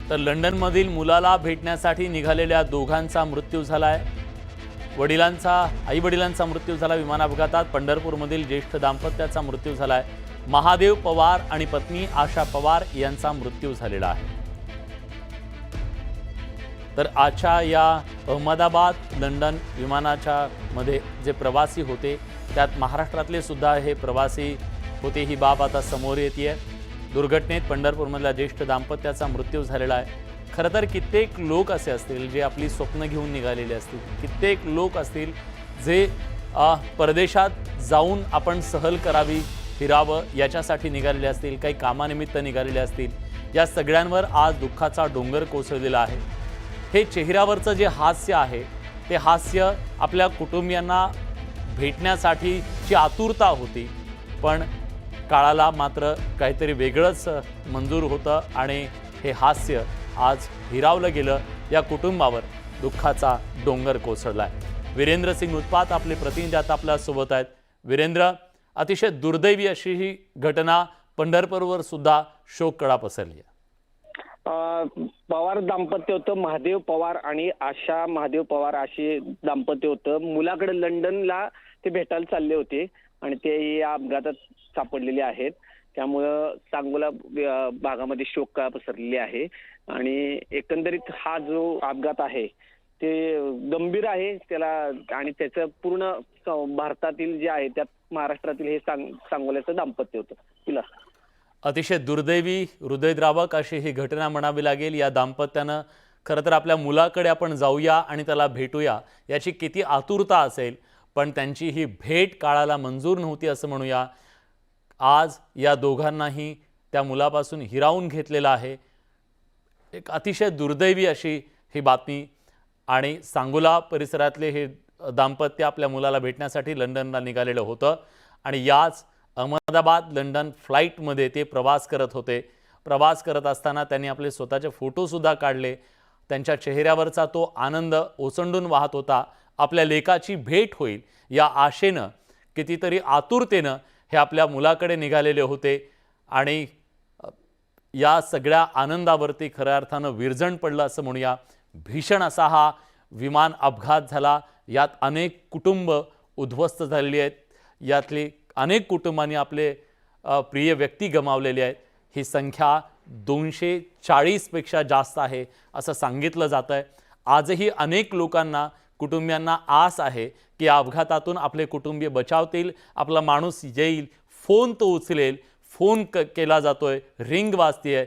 तर लंडनमधील मुलाला भेटण्यासाठी निघालेल्या दोघांचा मृत्यू झालाय। आई वडिलांचा मृत्यू झाला विमान अपघातात। पंढरपूरमधील ज्येष्ठ दाम्पत्याचा मृत्यू झालाय। महादेव पवार आणि पत्नी आशा पवार यांचा मृत्यू झालेला आहे। तर आजच्या या अहमदाबाद लंडन विमानाच्या मध्ये जे प्रवासी होते त्यात महाराष्ट्रातले सुद्धा हे प्रवासी होते। ही बाब आता समोर येते। दुर्घटनेत पंढरपूरमधल्या ज्येष्ठ दाम्पत्याचा मृत्यू झालेला आहे। खरं तर कित्येक लोक असे असतील जे आपली स्वप्न घेऊन निघालेले असतील, कित्येक लोक असतील जे परदेशात जाऊन आपण सहल करावी, फिरावं याच्यासाठी निघालेले असतील, काही कामानिमित्त निघालेले असतील। या सगळ्यांवर आज दुःखाचा डोंगर कोसळलेला आहे। हे चेहऱ्यावरचं जे हास्य आहे ते हास्य आपल्या कुटुंबियांना भेटण्यासाठीची आतुरता होती, पण काळाला मात्र काहीतरी वेगळंच मंजूर होतं आणि हे हास्य आज हिरावलं गेलं। या कुटुंबावर दुःखाचा डोंगर कोसळलाय। वीरेंद्र सिंग उत्पात आपले प्रतिनिधी आता आपल्या सोबत आहेत। वीरेंद्र, अतिशय दुर्दैवी अशी ही घटना, पंढरपूरवर सुद्धा शोककळा पसरली आहे। पवार दाम्पत्य होतं, महादेव पवार आणि आशा महादेव पवार अशी दाम्पत्य होतं। मुलाकडे लंडनला ते भेटायला चालले होते आणि ते या अपघातात सापडलेले आहेत। त्यामुळं सांगोला भागामध्ये शोककळा पसरलेली आहे आणि एकंदरीत हा जो अपघात आहे ते गंभीर आहे त्याला, आणि त्याचं पूर्ण भारतातील जे आहे त्यात महाराष्ट्रातील हे सांगोल्याचं दाम्पत्य होतं। तिला अतिशय दुर्दैवी, हृदयद्रावक अशी ही घटना म्हणावी लागेल। या दाम्पत्यानं खरं तर आपल्या मुलाकडे आपण जाऊया आणि त्याला भेटूया याची किती आतुरता असेल, पण त्यांची ही भेट काळाला मंजूर नव्हती असं म्हणूया। आज या दोघांनाही त्या मुलापासून हिरावून घेतलेलं आहे। एक अतिशय दुर्दैवी अशी ही बातमी। आणि सांगोला परिसरातले हे दाम्पत्य आपल्या मुलाला भेटण्यासाठी लंडनला निघालेलं होतं आणि याच अहमदाबाद लंडन फ्लाईटमध्ये ते प्रवास करत होते। प्रवास करत असताना त्यांनी आपले स्वतःचे फोटोसुद्धा काढले। त्यांच्या चेहऱ्यावरचा तो आनंद ओसंडून वाहत होता। आपल्या लेकाची भेट होईल या आशेनं, कितीतरी आतुरतेनं हे आपल्या मुलाकडे निघालेले होते आणि या सगळ्या आनंदावरती खऱ्या अर्थानं विरजण पडलं असं म्हणूया। भीषण असा हा विमान अपघात झाला। यात अनेक कुटुंब उद्ध्वस्त झालेली आहेत। यातली अनेक कुटुंबांनी आपले प्रिय व्यक्ती गमावलेले आहेत। ही संख्या 240 पेक्षा जास्त आहे असं सांगितलं जातं आहे। आजही अनेक लोकांना, कुटुंबियांना आस आहे की या अपघातातून आपले कुटुंबीय बचावतील, आपला माणूस येईल, फोन तो उचलेल। फोन केला जातोय, रिंग वाजतीये,